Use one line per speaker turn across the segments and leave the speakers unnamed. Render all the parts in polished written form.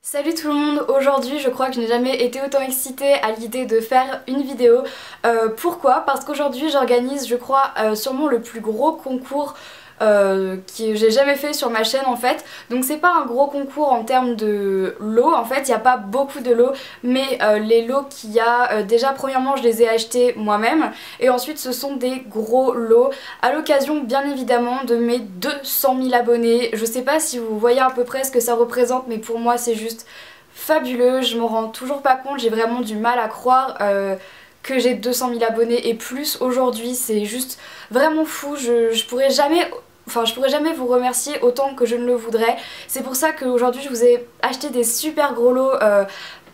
Salut tout le monde, aujourd'hui je crois que je n'ai jamais été autant excitée à l'idée de faire une vidéo. Pourquoi? Parce qu'aujourd'hui j'organise je crois sûrement le plus gros concours que j'ai jamais fait sur ma chaîne en fait. Donc c'est pas un gros concours en termes de lots, en fait il n'y a pas beaucoup de lots, mais les lots qu'il y a, déjà premièrement je les ai achetés moi-même et ensuite ce sont des gros lots à l'occasion bien évidemment de mes 200 000 abonnés. Je sais pas si vous voyez à peu près ce que ça représente, mais pour moi c'est juste fabuleux, je m'en rends toujours pas compte, j'ai vraiment du mal à croire que j'ai 200 000 abonnés et plus aujourd'hui, c'est juste vraiment fou. Je pourrais jamais... Enfin, je pourrais jamais vous remercier autant que je ne le voudrais. C'est pour ça qu'aujourd'hui je vous ai acheté des super gros lots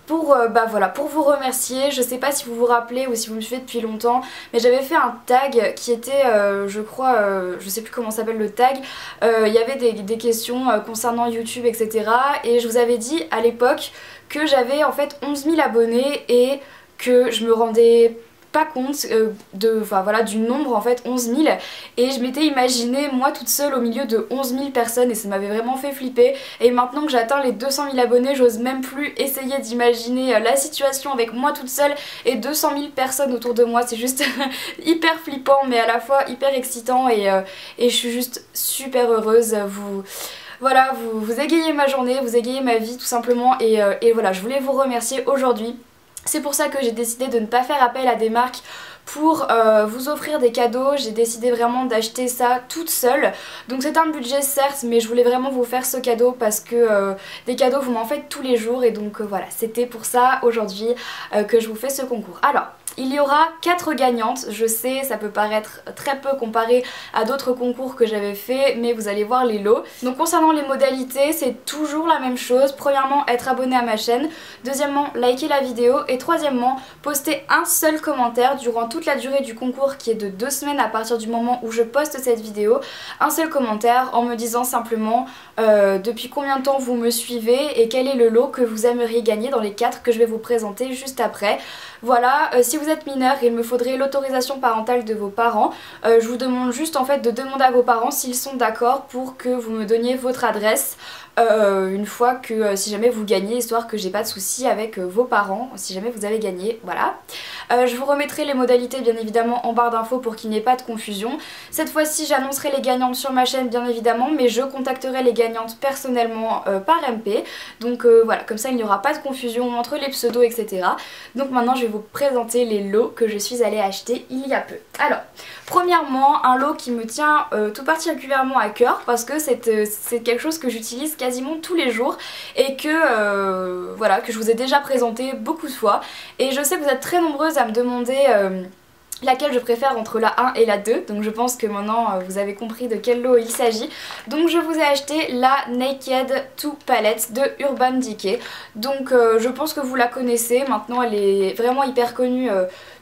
pour, voilà, pour vous remercier. Je sais pas si vous vous rappelez ou si vous me suivez depuis longtemps, mais j'avais fait un tag qui était, je crois, je sais plus comment s'appelle le tag. Il y avait des questions concernant YouTube, etc. Et je vous avais dit à l'époque que j'avais en fait 11 000 abonnés et que je me rendais pas compte voilà, du nombre en fait, 11 000, et je m'étais imaginé moi toute seule au milieu de 11 000 personnes et ça m'avait vraiment fait flipper. Et maintenant que j'atteins les 200 000 abonnés, j'ose même plus essayer d'imaginer la situation avec moi toute seule et 200 000 personnes autour de moi. C'est juste hyper flippant mais à la fois hyper excitant et je suis juste super heureuse. Voilà, vous égayez ma journée, vous égayez ma vie tout simplement et voilà, je voulais vous remercier aujourd'hui. C'est pour ça que j'ai décidé de ne pas faire appel à des marques pour vous offrir des cadeaux. J'ai décidé vraiment d'acheter ça toute seule. Donc c'est un budget certes, mais je voulais vraiment vous faire ce cadeau parce que des cadeaux vous m'en faites tous les jours. Et donc voilà, c'était pour ça aujourd'hui que je vous fais ce concours. Alors, il y aura 4 gagnantes, je sais ça peut paraître très peu comparé à d'autres concours que j'avais fait, mais vous allez voir les lots. Donc concernant les modalités, c'est toujours la même chose. Premièrement, être abonné à ma chaîne. Deuxièmement, liker la vidéo. Et troisièmement, poster un seul commentaire durant toute la durée du concours qui est de 2 semaines à partir du moment où je poste cette vidéo. Un seul commentaire en me disant simplement depuis combien de temps vous me suivez et quel est le lot que vous aimeriez gagner dans les 4 que je vais vous présenter juste après. Voilà, si vous êtes mineur, il me faudrait l'autorisation parentale de vos parents. Je vous demande juste en fait de demander à vos parents s'ils sont d'accord pour que vous me donniez votre adresse une fois que si jamais vous gagnez, histoire que j'ai pas de soucis avec vos parents si jamais vous avez gagné, voilà. Je vous remettrai les modalités bien évidemment en barre d'infos pour qu'il n'y ait pas de confusion. Cette fois-ci j'annoncerai les gagnantes sur ma chaîne bien évidemment, mais je contacterai les gagnantes personnellement par MP. Donc voilà, comme ça il n'y aura pas de confusion entre les pseudos etc. Donc maintenant je vais vous présenter les lots que je suis allée acheter il y a peu. Alors, premièrement un lot qui me tient tout particulièrement à cœur parce que c'est quelque chose que j'utilise quasiment tous les jours et que voilà, que je vous ai déjà présenté beaucoup de fois. Et je sais que vous êtes très nombreuses à me demander laquelle je préfère entre la 1 et la 2, donc je pense que maintenant vous avez compris de quel lot il s'agit. Donc je vous ai acheté la Naked 2 palette de Urban Decay. Donc je pense que vous la connaissez, maintenant elle est vraiment hyper connue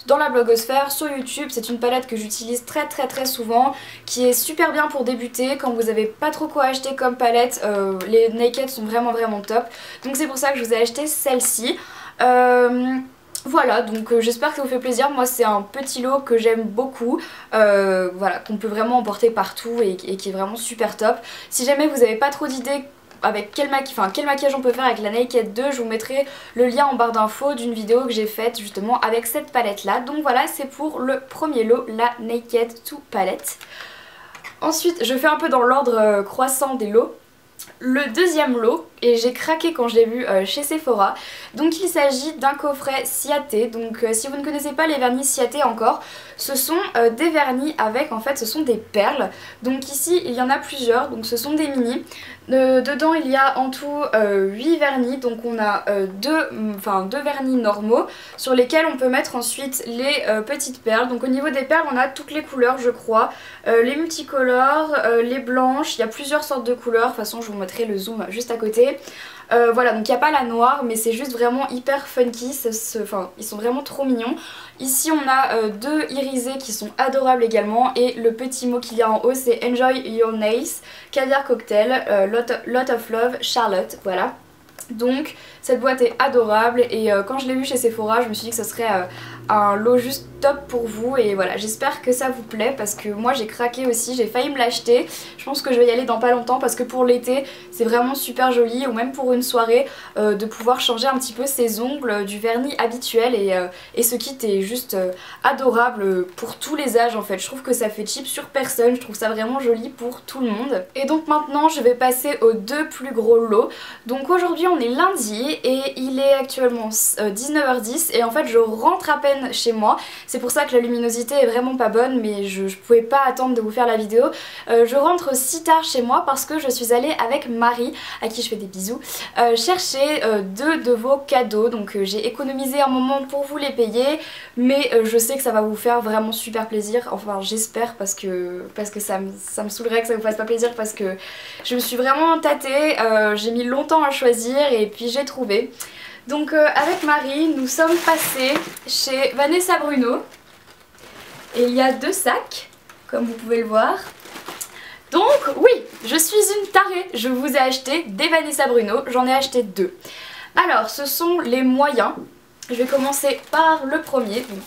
dans la blogosphère, sur YouTube. C'est une palette que j'utilise très souvent, qui est super bien pour débuter quand vous n'avez pas trop quoi acheter comme palette. Les Naked sont vraiment top, donc c'est pour ça que je vous ai acheté celle-ci. Voilà, donc j'espère que ça vous fait plaisir. Moi c'est un petit lot que j'aime beaucoup, voilà, qu'on peut vraiment emporter partout et qui est vraiment super top. Si jamais vous n'avez pas trop d'idées avec quel maquillage on peut faire avec la Naked 2, je vous mettrai le lien en barre d'infos d'une vidéo que j'ai faite justement avec cette palette là. Donc voilà, c'est pour le premier lot, la Naked 2 palette. Ensuite je fais un peu dans l'ordre croissant des lots. Le deuxième lot, et j'ai craqué quand je l'ai vu chez Sephora, donc il s'agit d'un coffret Ciaté. Donc si vous ne connaissez pas les vernis Ciaté encore, ce sont des vernis avec, en fait ce sont des perles. Donc ici il y en a plusieurs, donc ce sont des mini. Dedans il y a en tout 8 vernis, donc on a deux vernis normaux sur lesquels on peut mettre ensuite les petites perles. Donc au niveau des perles on a toutes les couleurs je crois, les multicolores, les blanches, il y a plusieurs sortes de couleurs, de toute façon je vous mettrai le zoom juste à côté. Voilà, donc il n'y a pas la noire mais c'est juste vraiment hyper funky, ils sont vraiment trop mignons. Ici on a deux irisés qui sont adorables également et le petit mot qu'il y a en haut c'est Enjoy Your Nails, Caviar Cocktail, lot of Love, Charlotte, voilà. Donc cette boîte est adorable et quand je l'ai vue chez Sephora je me suis dit que ce serait un lot juste top pour vous et voilà, j'espère que ça vous plaît parce que moi j'ai craqué aussi, j'ai failli me l'acheter. Je pense que je vais y aller dans pas longtemps parce que pour l'été c'est vraiment super joli, ou même pour une soirée de pouvoir changer un petit peu ses ongles du vernis habituel et ce kit est juste adorable pour tous les âges en fait. Je trouve que ça fait cheap sur personne, je trouve ça vraiment joli pour tout le monde. Et donc maintenant je vais passer aux deux plus gros lots. Donc aujourd'hui on est lundi et il est actuellement 19h10 et en fait je rentre à peine chez moi. C'est pour ça que la luminosité est vraiment pas bonne, mais je pouvais pas attendre de vous faire la vidéo. Je rentre si tard chez moi parce que je suis allée avec Marie, à qui je fais des bisous, chercher deux de vos cadeaux. Donc j'ai économisé un moment pour vous les payer, mais je sais que ça va vous faire vraiment super plaisir. Enfin j'espère parce que ça me saoulerait que ça vous fasse pas plaisir parce que je me suis vraiment tâtée, j'ai mis longtemps à choisir et puis j'ai trouvé. Donc avec Marie, nous sommes passés chez Vanessa Bruno et il y a deux sacs, comme vous pouvez le voir. Donc oui, je suis une tarée, je vous ai acheté des Vanessa Bruno, j'en ai acheté deux. Alors ce sont les moyens, je vais commencer par le premier. Donc...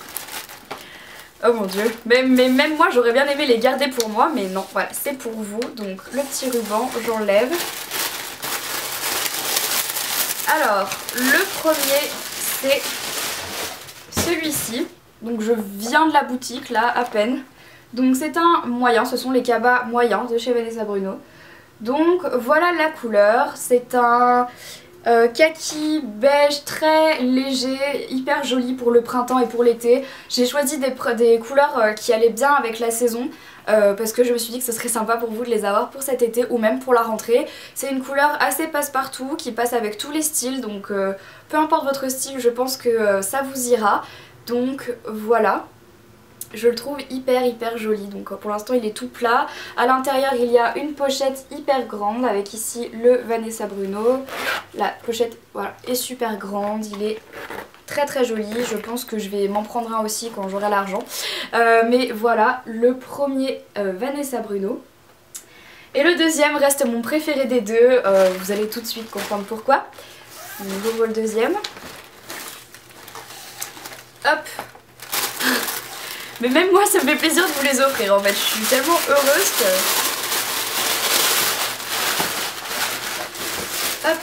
oh mon dieu, mais même moi j'aurais bien aimé les garder pour moi, mais non, voilà, c'est pour vous. Donc le petit ruban, j'enlève. Alors, le premier, c'est celui-ci. Donc je viens de la boutique, là, à peine. Donc c'est un moyen, ce sont les cabas moyens de chez Vanessa Bruno. Donc voilà la couleur, c'est un kaki beige très léger, hyper joli pour le printemps et pour l'été. J'ai choisi des couleurs qui allaient bien avec la saison. Parce que je me suis dit que ce serait sympa pour vous de les avoir pour cet été ou même pour la rentrée. C'est une couleur assez passe-partout qui passe avec tous les styles, donc peu importe votre style, je pense que ça vous ira. Donc voilà, je le trouve hyper joli. Donc pour l'instant il est tout plat. À l'intérieur il y a une pochette hyper grande avec ici le Vanessa Bruno. La pochette voilà, est super grande, il est très joli, je pense que je vais m'en prendre un aussi quand j'aurai l'argent. Mais voilà, le premier Vanessa Bruno. Et le deuxième reste mon préféré des deux, vous allez tout de suite comprendre pourquoi. J'ouvre le deuxième. Hop. Mais même moi ça me fait plaisir de vous les offrir en fait, je suis tellement heureuse que... hop.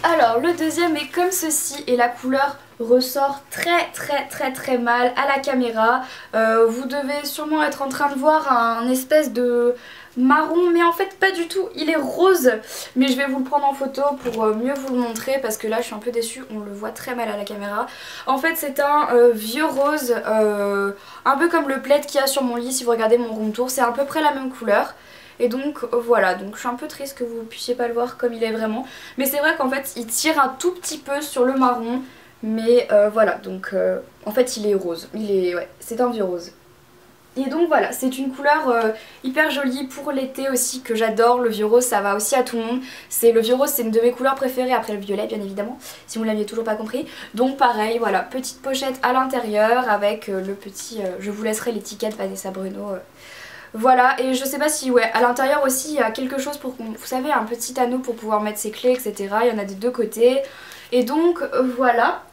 Alors le deuxième est comme ceci et la couleur ressort très mal à la caméra. Vous devez sûrement être en train de voir un espèce de marron, mais en fait pas du tout, il est rose. Mais je vais vous le prendre en photo pour mieux vous le montrer parce que là je suis un peu déçue, on le voit très mal à la caméra. En fait c'est un vieux rose, un peu comme le plaid qu'il y a sur mon lit si vous regardez mon room tour, c'est à peu près la même couleur. Et donc voilà, donc je suis un peu triste que vous puissiez pas le voir comme il est vraiment. Mais c'est vrai qu'en fait il tire un tout petit peu sur le marron. Mais voilà, donc en fait il est rose, ouais, c'est un vieux rose. Et donc voilà, c'est une couleur hyper jolie pour l'été aussi que j'adore. Le vieux rose ça va aussi à tout le monde. Le vieux rose c'est une de mes couleurs préférées après le violet bien évidemment, si vous ne l'aviez toujours pas compris. Donc pareil, voilà, petite pochette à l'intérieur avec le petit, je vous laisserai l'étiquette Vanessa Bruno. Voilà, et je sais pas si, ouais, à l'intérieur aussi il y a quelque chose pour, vous savez, un petit anneau pour pouvoir mettre ses clés, etc. Il y en a des deux côtés. Et donc voilà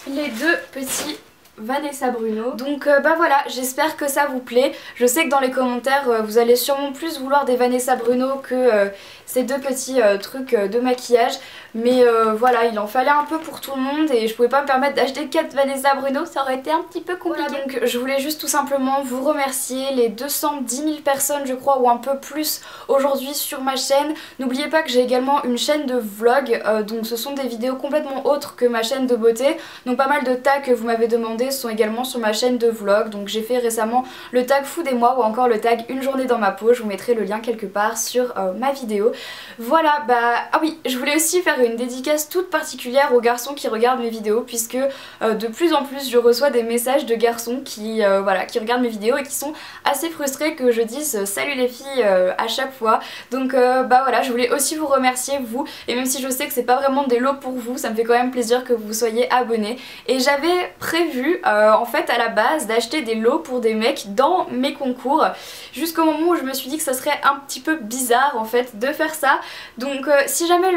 les deux petits Vanessa Bruno. Donc bah voilà, j'espère que ça vous plaît. Je sais que dans les commentaires vous allez sûrement plus vouloir des Vanessa Bruno que ces deux petits trucs de maquillage. Mais voilà, il en fallait un peu pour tout le monde et je pouvais pas me permettre d'acheter 4 Vanessa Bruno, ça aurait été un petit peu compliqué. Voilà, donc je voulais juste tout simplement vous remercier, les 210 000 personnes je crois ou un peu plus aujourd'hui sur ma chaîne. N'oubliez pas que j'ai également une chaîne de vlog, donc ce sont des vidéos complètement autres que ma chaîne de beauté. Donc pas mal de tags que vous m'avez demandé sont également sur ma chaîne de vlog. Donc j'ai fait récemment le tag Food et moi ou encore le tag Une journée dans ma peau, je vous mettrai le lien quelque part sur ma vidéo. Voilà, bah ah oui, je voulais aussi faire une dédicace toute particulière aux garçons qui regardent mes vidéos puisque de plus en plus je reçois des messages de garçons qui, voilà, qui regardent mes vidéos et qui sont assez frustrés que je dise salut les filles à chaque fois. Donc bah voilà, je voulais aussi vous remercier vous, et même si je sais que c'est pas vraiment des lots pour vous, ça me fait quand même plaisir que vous soyez abonnés. Et j'avais prévu en fait à la base d'acheter des lots pour des mecs dans mes concours jusqu'au moment où je me suis dit que ça serait un petit peu bizarre en fait de faire ça. Donc si jamais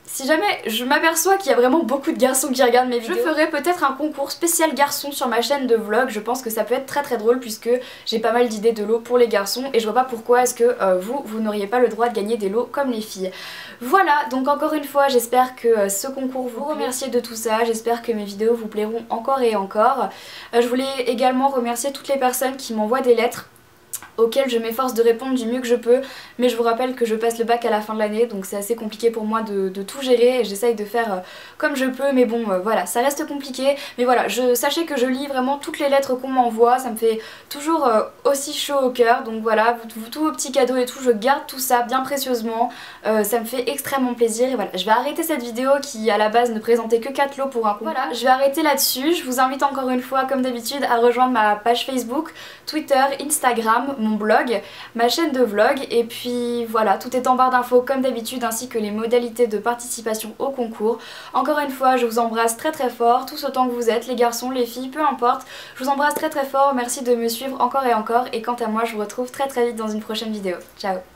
si jamais je m'aperçois qu'il y a vraiment beaucoup de garçons qui regardent mes vidéos, je ferai peut-être un concours spécial garçon sur ma chaîne de vlog. Je pense que ça peut être très drôle puisque j'ai pas mal d'idées de lots pour les garçons et je vois pas pourquoi est-ce que vous n'auriez pas le droit de gagner des lots comme les filles. Voilà, donc encore une fois j'espère que ce concours vous remercier de tout ça, j'espère que mes vidéos vous plairont encore et encore. Je voulais également remercier toutes les personnes qui m'envoient des lettres auxquelles je m'efforce de répondre du mieux que je peux, mais je vous rappelle que je passe le bac à la fin de l'année, donc c'est assez compliqué pour moi de tout gérer et j'essaye de faire comme je peux, mais bon voilà, ça reste compliqué. Mais voilà, sachez que je lis vraiment toutes les lettres qu'on m'envoie, ça me fait toujours aussi chaud au cœur, donc voilà, tous vos petits cadeaux et tout, je garde tout ça bien précieusement, ça me fait extrêmement plaisir. Et voilà, je vais arrêter cette vidéo qui à la base ne présentait que 4 lots pour un concours. Voilà, je vais arrêter là-dessus, je vous invite encore une fois comme d'habitude à rejoindre ma page Facebook, Twitter, Instagram, mon blog, ma chaîne de vlog, et puis voilà, tout est en barre d'infos comme d'habitude, ainsi que les modalités de participation au concours. Encore une fois, je vous embrasse très fort, tous autant que vous êtes, les garçons, les filles, peu importe, je vous embrasse très fort, merci de me suivre encore et encore, et quant à moi je vous retrouve très vite dans une prochaine vidéo. Ciao.